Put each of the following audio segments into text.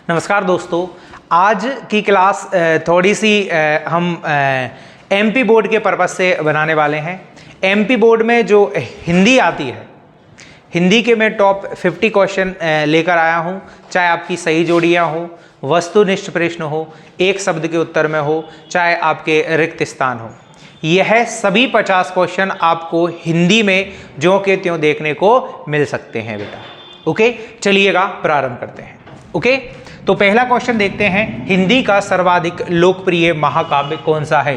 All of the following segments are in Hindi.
नमस्कार दोस्तों, आज की क्लास थोड़ी सी हम एमपी बोर्ड के पर्पस से बनाने वाले हैं। एमपी बोर्ड में जो हिंदी आती है, हिंदी के मैं टॉप 50 क्वेश्चन लेकर आया हूं, चाहे आपकी सही जोड़ियां हो, वस्तुनिष्ठ प्रश्न हो, एक शब्द के उत्तर में हो, चाहे आपके रिक्त स्थान हो। यह सभी 50 क्वेश्चन आपको हिंदी में ज्यों के त्यों देखने को मिल सकते हैं बेटा। ओके, चलिएगा प्रारंभ करते हैं। ओके, तो पहला क्वेश्चन देखते हैं, हिंदी का सर्वाधिक लोकप्रिय महाकाव्य कौन सा है?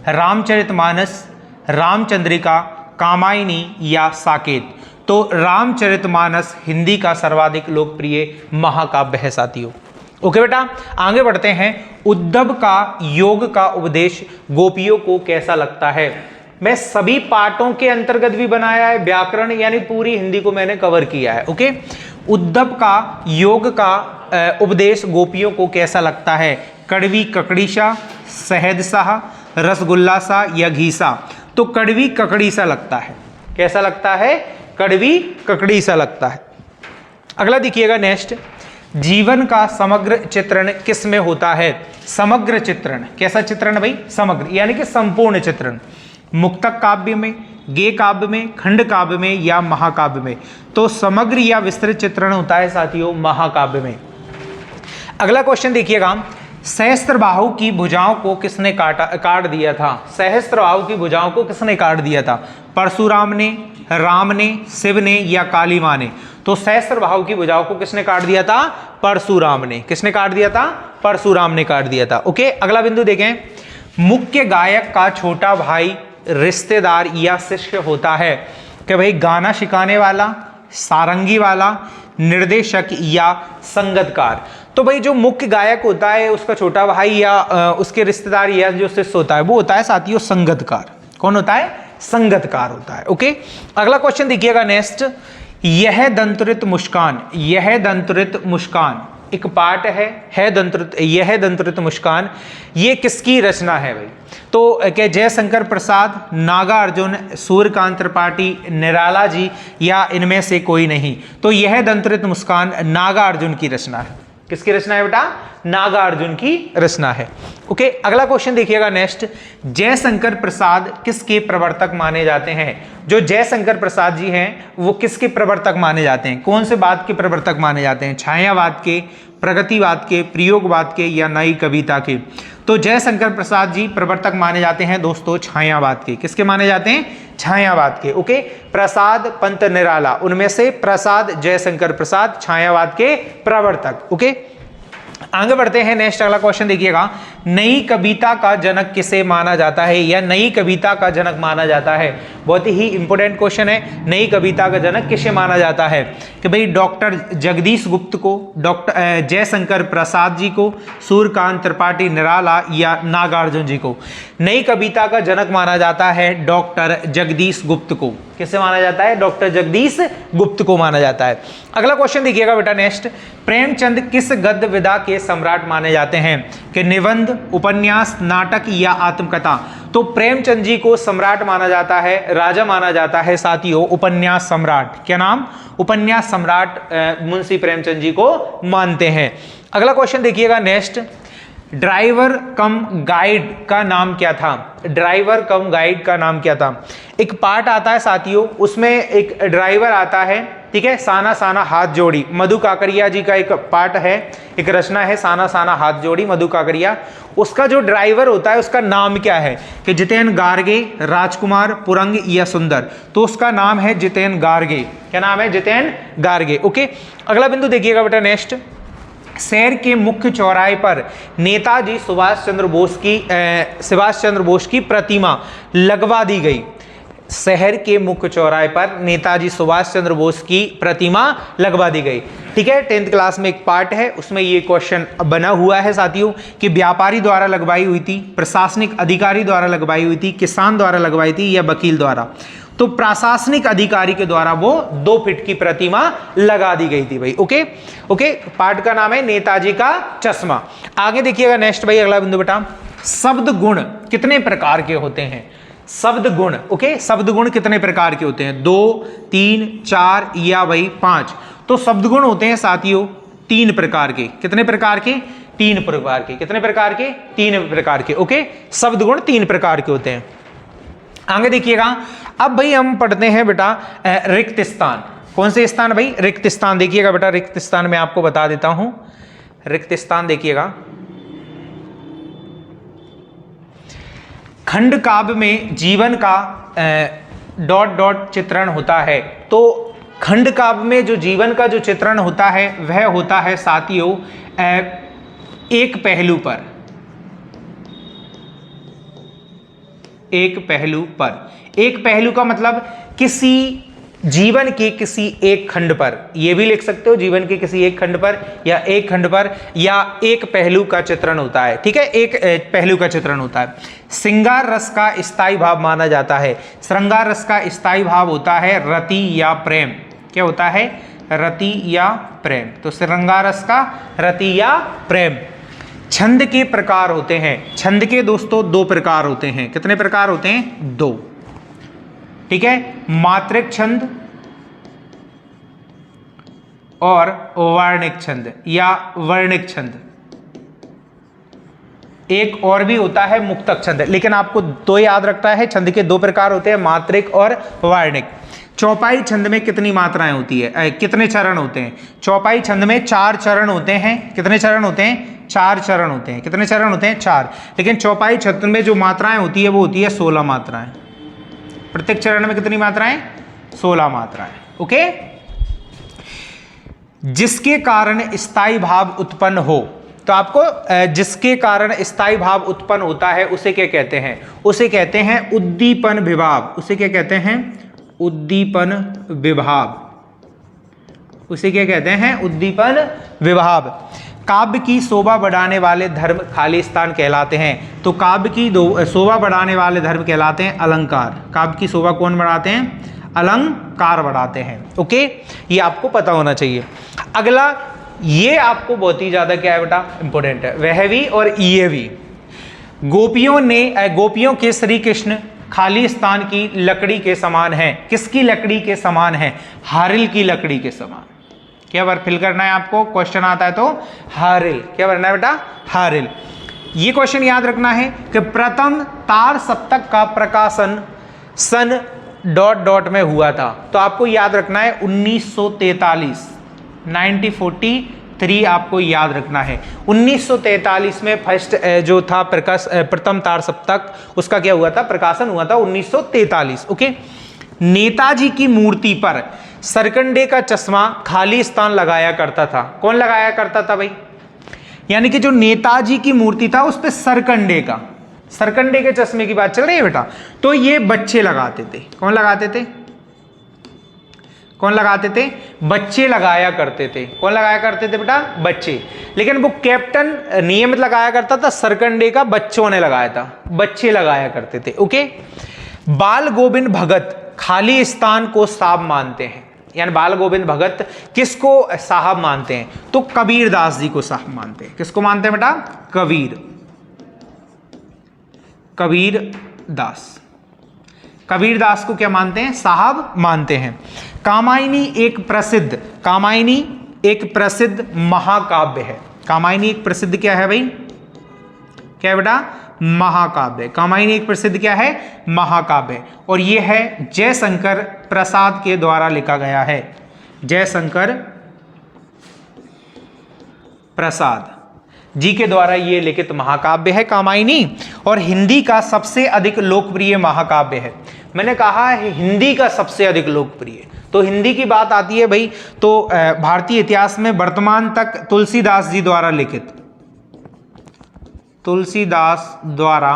रामचरितमानस, रामचंद्रिका, कामायनी या साकेत? तो रामचरितमानस हिंदी का सर्वाधिक लोकप्रिय महाकाव्य है साथियों। ओके बेटा, आगे बढ़ते हैं। उद्धव का योग का उपदेश गोपियों को कैसा लगता है? मैं सभी पाठों के अंतर्गत भी बनाया है, व्याकरण यानी पूरी हिंदी को मैंने कवर किया है। ओके, उद्धव का योग का उपदेश गोपियों को कैसा लगता है? कड़वी ककड़ी सा, शहद सा, रसगुल्ला सा या घी सा? तो कड़वी ककड़ी सा लगता है। कैसा लगता है? कड़वी ककड़ी सा लगता है। अगला देखिएगा नेक्स्ट, जीवन का समग्र चित्रण किस में होता है? समग्र चित्रण, कैसा चित्रण भाई? समग्र यानी कि संपूर्ण चित्रण। मुक्तक काव्य में, गे काव्य में, खंड काव्य में या महाकाव्य में? तो समग्र या विस्तृत चित्रण होता है साथियों महाकाव्य में। अगला क्वेश्चन देखिएगा, सहस्त्रबाहु की भुजाओं को किसने काट दिया था? सहस्त्रबाहु की भुजाओं को किसने काट दिया था? परशुराम ने, राम ने, शिव ने या काली मां ने? तो सहस्त्रबाहु की भुजाओं को किसने काट दिया था? परशुराम ने। किसने काट दिया था? परशुराम ने काट दिया था। ओके, अगला बिंदु देखें, मुख्य गायक का छोटा भाई रिश्तेदार या शिष्य होता है? कि भाई गाना सिखाने वाला, सारंगी वाला, निर्देशक या संगतकार? तो भाई जो मुख्य गायक होता है उसका छोटा भाई या उसके रिश्तेदार या जो शिष्य होता है वो होता है साथियों संगतकार। कौन होता है? संगतकार होता है। ओके, अगला क्वेश्चन देखिएगा नेक्स्ट, यह दंतुरित मुस्कान, यह दंतुरित मुस्कान एक पाठ है दंतुरित, यह दंतुरित मुस्कान, ये किसकी रचना है भाई? तो क्या जयशंकर प्रसाद, नागार्जुन, सूर्यकांत त्रिपाठी, निराला जी या इनमें से कोई नहीं? तो यह दंतुरित मुस्कान नागार्जुन की रचना है। किसकी रचना है बेटा? नागार्जुन की रचना है। ओके, अगला क्वेश्चन देखिएगा नेक्स्ट, जयशंकर प्रसाद किसके प्रवर्तक माने जाते हैं? जो जयशंकर प्रसाद जी हैं वो किसके प्रवर्तक माने जाते हैं? कौन से वाद के प्रवर्तक माने जाते हैं? छायावाद के, प्रगतिवाद के, प्रयोगवाद के या नई कविता के? तो जयशंकर प्रसाद जी प्रवर्तक माने जाते हैं दोस्तों छायावाद के। किसके माने जाते हैं? छायावाद के। ओके, प्रसाद, पंत, निराला, उनमें से प्रसाद, जयशंकर प्रसाद छायावाद के प्रवर्तक। ओके, आगे बढ़ते हैं नेक्स्ट। अगला क्वेश्चन देखिएगा, नई कविता का जनक किसे माना जाता है या नई कविता का जनक माना जाता है? बहुत ही इंपॉर्टेंट क्वेश्चन है, नई कविता का जनक किसे माना जाता है? कि भाई डॉक्टर जगदीश गुप्त को, डॉक्टर जयशंकर प्रसाद जी को, सूर्यकांत त्रिपाठी, निराला या नागार्जुन जी को? नई कविता का जनक माना जाता है डॉक्टर जगदीश गुप्त को। किसे माना जाता है? डॉक्टर जगदीश गुप्त को माना जाता है। अगला क्वेश्चन देखिएगा बेटा नेक्स्ट, प्रेमचंद किस गद्य विधा के सम्राट माने जाते हैं? कि निबंध, उपन्यास, नाटक या आत्मकथा? तो प्रेमचंद जी को सम्राट माना जाता है, राजा माना जाता है साथियों, उपन्यास सम्राट। क्या नाम? उपन्यास सम्राट मुंशी प्रेमचंद जी को मानते हैं। अगला क्वेश्चन देखिएगा नेक्स्ट, ड्राइवर कम गाइड का नाम क्या था? ड्राइवर कम गाइड का नाम क्या था? एक पार्ट आता है साथियों, उसमें एक ड्राइवर आता है, ठीक है, साना साना हाथ जोड़ी, मधु काकरिया जी का एक पार्ट है, एक रचना है साना साना हाथ जोड़ी, मधु काकरिया। उसका जो ड्राइवर होता है उसका नाम क्या है? कि जितेन गार्गे, राजकुमार, पुरंग या सुंदर? तो उसका नाम है जितेन गार्गे। क्या नाम है? जितेन गार्गे। ओके, अगला बिंदु देखिएगा बेटा नेक्स्ट, शहर के मुख्य चौराहे पर नेताजी सुभाष चंद्र बोस की प्रतिमा लगवा दी गई। शहर के मुख्य चौराहे पर नेताजी सुभाष चंद्र बोस की प्रतिमा लगवा दी गई। ठीक है, 10th क्लास में एक पार्ट है, उसमें ये क्वेश्चन बना हुआ है साथियों कि व्यापारी द्वारा लगवाई हुई थी, प्रशासनिक अधिकारी द्वारा लगवाई हुई थी, किसान द्वारा लगवाई थी या वकील द्वारा? तो प्रशासनिक अधिकारी के द्वारा वो 2 फीट की प्रतिमा लगा दी गई थी भाई। ओके ओके, पार्ट का नाम है नेताजी का चश्मा। आगे देखिएगा नेक्स्ट भाई, अगला बिंदु बेटा, शब्द गुण कितने प्रकार के होते हैं? शब्द गुण, ओके, शब्द गुण कितने प्रकार के होते हैं? 2, 3, 4 या भाई 5? तो शब्द गुण होते हैं साथियों 3 प्रकार के, कितने प्रकार के? 3 प्रकार के, कितने प्रकार के? 3 प्रकार के, ओके। शब्द गुण 3 प्रकार के होते हैं। आगे देखिएगा, अब भाई हम पढ़ते हैं बेटा रिक्त स्थान। कौन से स्थान भाई? रिक्त स्थान। देखिएगा बेटा, रिक्त स्थान मैं आपको बता देता हूं। रिक्त स्थान देखिएगा, खंड काव्य में जीवन का डॉट डॉट चित्रण होता है। तो खंड काव्य में जो जीवन का जो चित्रण होता है वह होता है साथियों एक पहलू पर, एक पहलू पर। एक पहलू का मतलब किसी जीवन के किसी एक खंड पर, यह भी लिख सकते हो जीवन के किसी एक खंड पर, या एक खंड पर, या एक पहलू का चित्रण होता है, ठीक है, एक पहलू का चित्रण होता है। श्रृंगार रस का स्थायी भाव माना जाता है। श्रृंगार रस का स्थायी भाव होता है रति या प्रेम। क्या होता है? रति या प्रेम। तो श्रृंगार रस का रति या प्रेम। छंद के प्रकार होते हैं। छंद के दोस्तों 2 प्रकार होते हैं। कितने प्रकार होते हैं? 2, ठीक है। मात्रिक छंद और वर्णिक छंद या वर्णिक छंद। एक और भी होता है मुक्तक छंद, लेकिन आपको 2 याद रखना है। छंद के 2 प्रकार होते हैं, मात्रिक और वर्णिक। चौपाई छंद में कितनी मात्राएं होती है, कितने चरण होते हैं? चौपाई छंद में 4 चरण होते हैं। कितने चरण होते हैं? 4 चरण होते हैं। कितने चरण होते हैं? 4। लेकिन चौपाई छंद में जो मात्राएं होती है वो होती है 16 मात्राएं। प्रत्येक चरण में कितनी मात्राएं? 16 मात्राएं, ओके। जिसके कारण स्थायी भाव उत्पन्न हो, तो आपको जिसके कारण स्थायी भाव उत्पन्न होता है उसे क्या कहते हैं? उसे कहते हैं उद्दीपन विभाव। उसे क्या कहते हैं? उद्दीपन विभाव। उसे क्या कहते हैं? उद्दीपन विभाव। काव्य की शोभा बढ़ाने वाले धर्म खाली स्थान कहलाते हैं। तो काव्य की शोभा बढ़ाने वाले धर्म कहलाते हैं अलंकार। काव्य की शोभा कौन बढ़ाते हैं? अलंकार बढ़ाते हैं, ओके। ये आपको पता होना चाहिए। अगला, ये आपको बहुत ही ज्यादा क्या है बेटा? इंपॉर्टेंट है। वह भी और ये भी। गोपियों के श्री कृष्ण खाली स्थान की लकड़ी के समान है। किसकी लकड़ी के समान है? हारिल की लकड़ी के समान। क्या बार फिल करना है आपको? क्वेश्चन आता है तो हारिल। क्या भरना है बेटा? हारिल। ये क्वेश्चन याद रखना है कि प्रथम तार सप्तक का प्रकाशन सन डॉट डॉट में हुआ था। तो आपको याद रखना है 1943, 1943 आपको याद रखना है। 1943 में फर्स्ट जो था प्रथम तार सप्तक, उसका क्या हुआ था? प्रकाशन हुआ था 1943, ओके। नेताजी की मूर्ति पर सरकंडे का चश्मा खाली स्थान लगाया करता था। कौन लगाया करता था भाई? यानी कि जो नेताजी की मूर्ति था उस पे सरकंडे के चश्मे की बात चल रही है बेटा। तो ये बच्चे लगाते थे। कौन लगाते थे? कौन लगाते थे? बच्चे लगाया करते थे। कौन लगाया करते थे बेटा? बच्चे। लेकिन वो कैप्टन नियमित लगाया करता था, सरकंडे का बच्चों ने लगाया था, बच्चे लगाया करते थे, ओके। बाल गोविंद भगत खाली स्थान को साहब मानते हैं। यानी बाल गोविंद भगत किसको साहब मानते हैं? तो कबीर दास जी को साहब मानते हैं। किसको मानते हैं बेटा? कबीर दास। कबीर दास को क्या मानते हैं? साहब मानते हैं। कामायनी एक प्रसिद्ध महाकाव्य है। कामायनी एक प्रसिद्ध क्या है भाई? क्या है बेटा? महाकाव्य। कामायनी एक प्रसिद्ध क्या है? महाकाव्य। और यह है जयशंकर प्रसाद के द्वारा लिखा गया है। जयशंकर प्रसाद जी के द्वारा ये लिखित महाकाव्य है कामायनी, और हिंदी का सबसे अधिक लोकप्रिय महाकाव्य है। मैंने कहा है हिंदी का सबसे अधिक लोकप्रिय, तो हिंदी की बात आती है भाई तो भारतीय इतिहास में वर्तमान तक तुलसीदास जी द्वारा लिखित, तुलसीदास द्वारा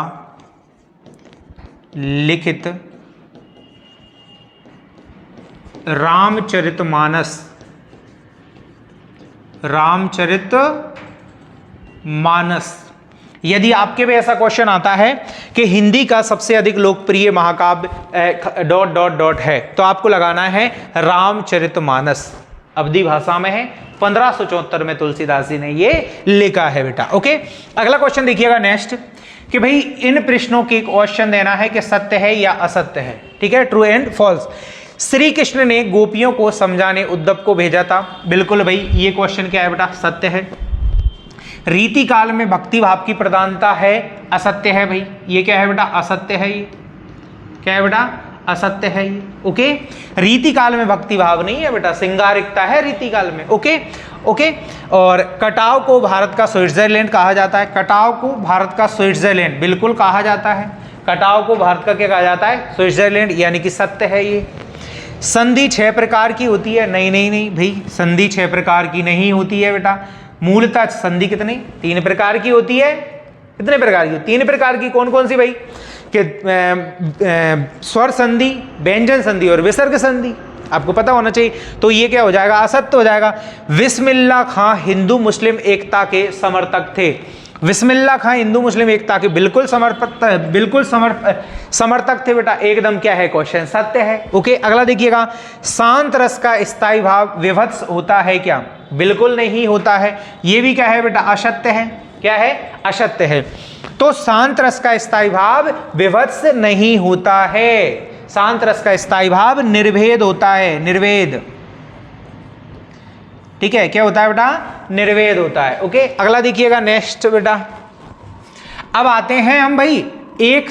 लिखित रामचरितमानस। यदि आपके भी ऐसा क्वेश्चन आता है कि हिंदी का सबसे अधिक लोकप्रिय महाकाव्य डॉट डॉट डॉट है, तो आपको लगाना है रामचरितमानस। अवधी भाषा में है, 1574 में तुलसीदास जी ने ये लिखा है बेटा, ओके। अगला क्वेश्चन देखिएगा नेक्स्ट, कि भाई इन प्रश्नों के क्वेश्चन देना है कि सत्य है या असत्य है, ठीक है, true and false. Shri Krishna ने गोपियों को समझाने उद्धव को भेजा था। बिल्कुल भाई, ये क्वेश्चन क्या है बेटा, सत्य है। रीति काल में भक्ति भाव की प्रधानता है, असत्य है भाई। ये क्या है बेटा, असत्य है। ये क्या है बेटा, असत्य है ये। ओके, रीति काल में भक्ति भाव नहीं है बेटा, सिंगारिकता है रीति काल में। Okay okay. और कटाव को भारत का स्विट्जरलैंड कहा जाता है। कटाव को भारत का स्विट्जरलैंड बिल्कुल कहा जाता है। कटाव को भारत का क्या कहा जाता है, स्विट्जरलैंड, यानी कि सत्य है ये। संधि 6 प्रकार की होती है। नहीं नहीं नहीं भाई, संधि 6 प्रकार की नहीं होती है बेटा। मूलतः संधि कितनी, 3 प्रकार की होती है। कितने प्रकार की, 3 प्रकार की। कौन कौन सी भाई, कि स्वर संधि, व्यंजन संधि और विसर्ग संधि, आपको पता होना चाहिए। तो ये क्या हो जाएगा, असत्य हो जाएगा। बिस्मिल्लाह खां हिंदू मुस्लिम एकता के समर्थक थे। बिस्मिल्लाह खां हिंदू मुस्लिम एकता के बिल्कुल समर्थक थे बेटा। एकदम क्या है, क्वेश्चन सत्य है। ओके, अगला देखिएगा, शांत रस का स्थायी भाव विभत्स होता है क्या, बिल्कुल नहीं होता है। ये भी क्या है बेटा, असत्य है। क्या है, असत्य है। तो शांत रस का स्थायी भाव विभत्स नहीं होता है। शांत रस का स्थायी भाव निर्भेद होता है, निर्वेद। ठीक है, क्या होता है बेटा, निर्वेद होता है। ओके, अगला देखिएगा नेक्स्ट बेटा। अब आते हैं हम भाई एक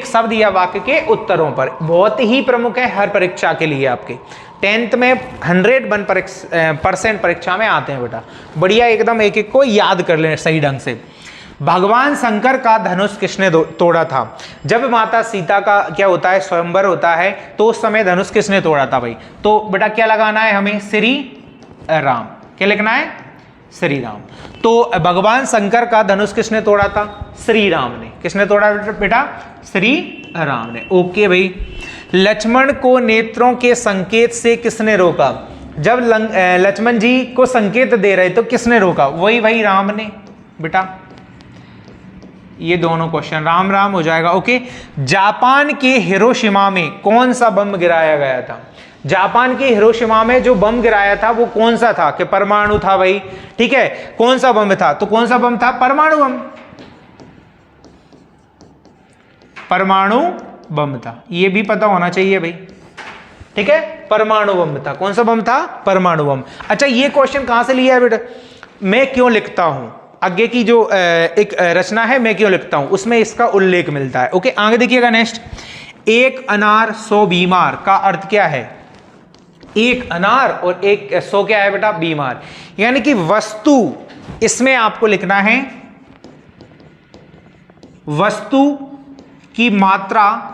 शब्द या वाक्य के उत्तरों पर। बहुत ही प्रमुख है हर परीक्षा के लिए, आपके 10th में 101% परीक्षा में आते हैं बेटा। बढ़िया, एकदम एक एक को याद कर लें सही ढंग से। भगवान शंकर का धनुष किसने तोड़ा था। जब माता सीता का क्या होता है, स्वयंवर होता है, तो उस समय धनुष किसने तोड़ा था भाई। तो बेटा क्या लगाना है हमें, श्री राम। क्या लिखना है, श्री राम। तो भगवान शंकर का धनुष किसने तोड़ा था, श्री राम ने। किसने तोड़ा बेटा, श्री राम ने। ओके भाई। लक्ष्मण को नेत्रों के संकेत से किसने रोका। जब लक्ष्मण जी को संकेत दे रहे तो किसने रोका, वही भाई राम ने बेटा। ये दोनों क्वेश्चन राम राम हो जाएगा। ओके, जापान के हिरोशिमा में कौन सा बम गिराया गया था। जापान के हिरोशिमा में जो बम गिराया था वो कौन सा था, कि परमाणु था भाई। ठीक है, कौन सा बम था, तो कौन सा बम था, परमाणु बम। परमाणु बम था, ये भी पता होना चाहिए भाई। ठीक है, परमाणु बम था। कौन सा बम था, परमाणु बम। अच्छा, ये क्वेश्चन कहां से लिया है बेटा, मैं क्यों लिखता हूं, आगे की जो एक रचना है मैं क्यों लिखता हूं, उसमें इसका उल्लेख मिलता है। ओके, आगे देखिएगा नेक्स्ट। एक अनार 100 बीमार का अर्थ क्या है। एक अनार और एक 100 क्या है बेटा, बीमार। यानी कि वस्तु, इसमें आपको लिखना है वस्तु की मात्रा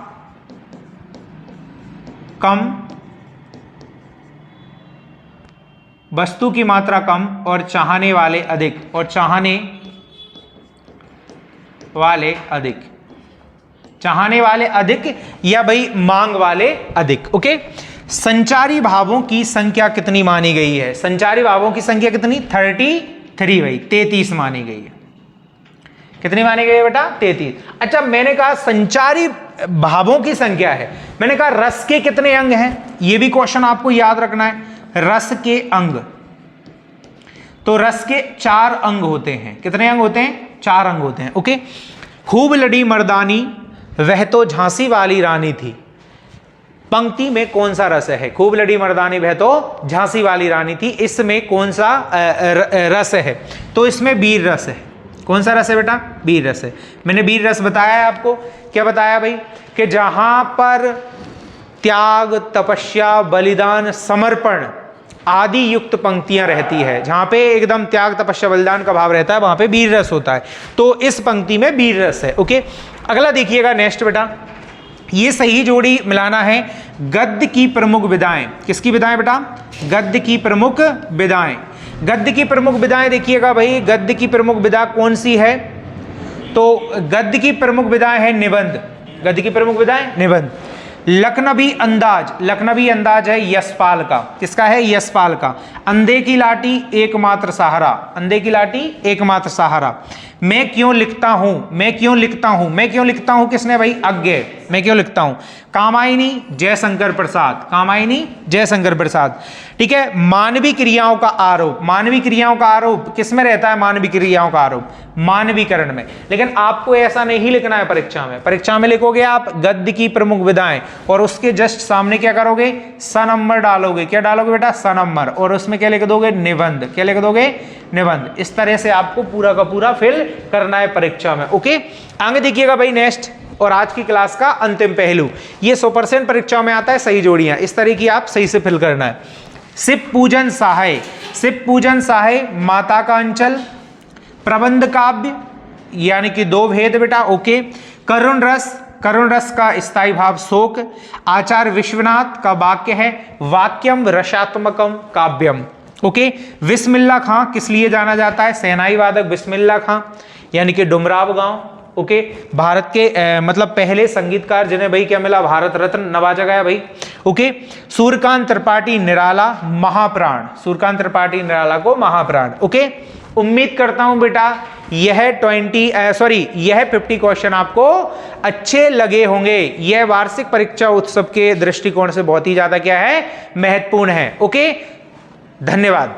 कम, वस्तु की मात्रा कम और चाहने वाले अधिक, और चाहने वाले अधिक, चाहने वाले अधिक या भाई मांग वाले अधिक। ओके, संचारी भावों की संख्या कितनी मानी गई है। संचारी भावों की संख्या कितनी, 33 भाई, 33 मानी गई है। कितनी मानी गई है बेटा, 33। अच्छा, मैंने कहा संचारी भावों की संख्या है, मैंने कहा रस के कितने अंग हैं, यह भी क्वेश्चन आपको याद रखना है। रस के अंग, तो रस के 4 अंग होते हैं। कितने अंग होते हैं, 4 अंग होते हैं। ओके, खूब लड़ी मर्दानी वह तो झांसी वाली रानी थी। पंक्ति में कौन सा रस है, खूब लड़ी मर्दानी वह तो झांसी वाली रानी थी, इसमें कौन सा रस है, तो इसमें वीर रस है। कौन सा रस है बेटा, वीर रस है। मैंने वीर रस बताया है आपको, क्या बताया भाई, कि जहां पर त्याग, तपस्या, बलिदान, समर्पण आदि युक्त पंक्तियां रहती है, जहां पे एकदम त्याग, तपस्या, बलिदान का भाव रहता है, वहां पे वीर रस होता है। तो इस पंक्ति में वीर रस है। ओके, अगला देखिएगा नेक्स्ट बेटा। ये सही जोड़ी मिलाना है। गद्य की प्रमुख विधाएं, किसकी विधाएं बेटा, गद्य की प्रमुख विधाएं। गद्य की प्रमुख विधाएं देखिएगा भाई, गद्य की प्रमुख विधा कौन सी है, तो गद्य की प्रमुख विधाएं है निबंध। गद्य की प्रमुख विधाएं निबंध। लखनवी अंदाज, लखनवी अंदाज है यशपाल का। किसका है, यशपाल का। अंधे की लाठी एकमात्र सहारा, अंधे की लाठी एकमात्र सहारा। मैं क्यों लिखता हूं, मैं क्यों लिखता हूं, मैं क्यों लिखता हूं किसने भाई, अज्ञे, मैं क्यों लिखता हूं। कामायनी जयशंकर प्रसाद, कामायनी जयशंकर प्रसाद। ठीक है, मानवीय क्रियाओं का आरोप, मानवीय क्रियाओं का आरोप किसमें रहता है, मानवीय क्रियाओं का आरोप मानवीकरण में। लेकिन आपको ऐसा नहीं लिखना है परीक्षा में, परीक्षा में लिखोगे आप गद्य की प्रमुख विधाएं और उसके जस्ट सामने क्या करोगे, स नंबर डालोगे, क्या डालोगे बेटा, स नंबर, और उसमें क्या लिख दोगे, निबंध, क्या लिख दोगे, निबंध। इस तरह से आपको पूरा का पूरा फिल करना है परीक्षा में। ओके, आगे देखिएगा भाई नेक्स्ट और आज की क्लास का अंतिम पहलू, ये 100% परीक्षा में आता है, सही जोड़ियां इस तरह की आप सही से फिल करना है। शिव पूजन सहाय, शिव पूजन सहाय, माता का अंचल, प्रबंध काव्य यानी कि दो भेद बेटा। ओके, करुण रस, करुण रस का स्थायी भाव शोक, आचार्य विश्वनाथ का वाक्य है वाक्यम रसात्मकम काव्यम। ओके, बिस्मिल्लाह खां किस लिए जाना जाता है, शहनाई वादक बिस्मिल्लाह खां यानी कि डुमराव गांव। ओके, भारत के मतलब पहले संगीतकार जिन्हें भाई क्या मिला, भारत रत्न नवाजा गया भाई। ओके, सूर्यकांत त्रिपाठी निराला महाप्राण, सूर्यकांत त्रिपाठी निराला को महाप्राण। ओके, उम्मीद करता हूं बेटा यह 50 क्वेश्चन आपको अच्छे लगे होंगे। यह वार्षिक परीक्षा उत्सव के दृष्टिकोण से बहुत ही ज्यादा क्या है, महत्वपूर्ण है। ओके, धन्यवाद।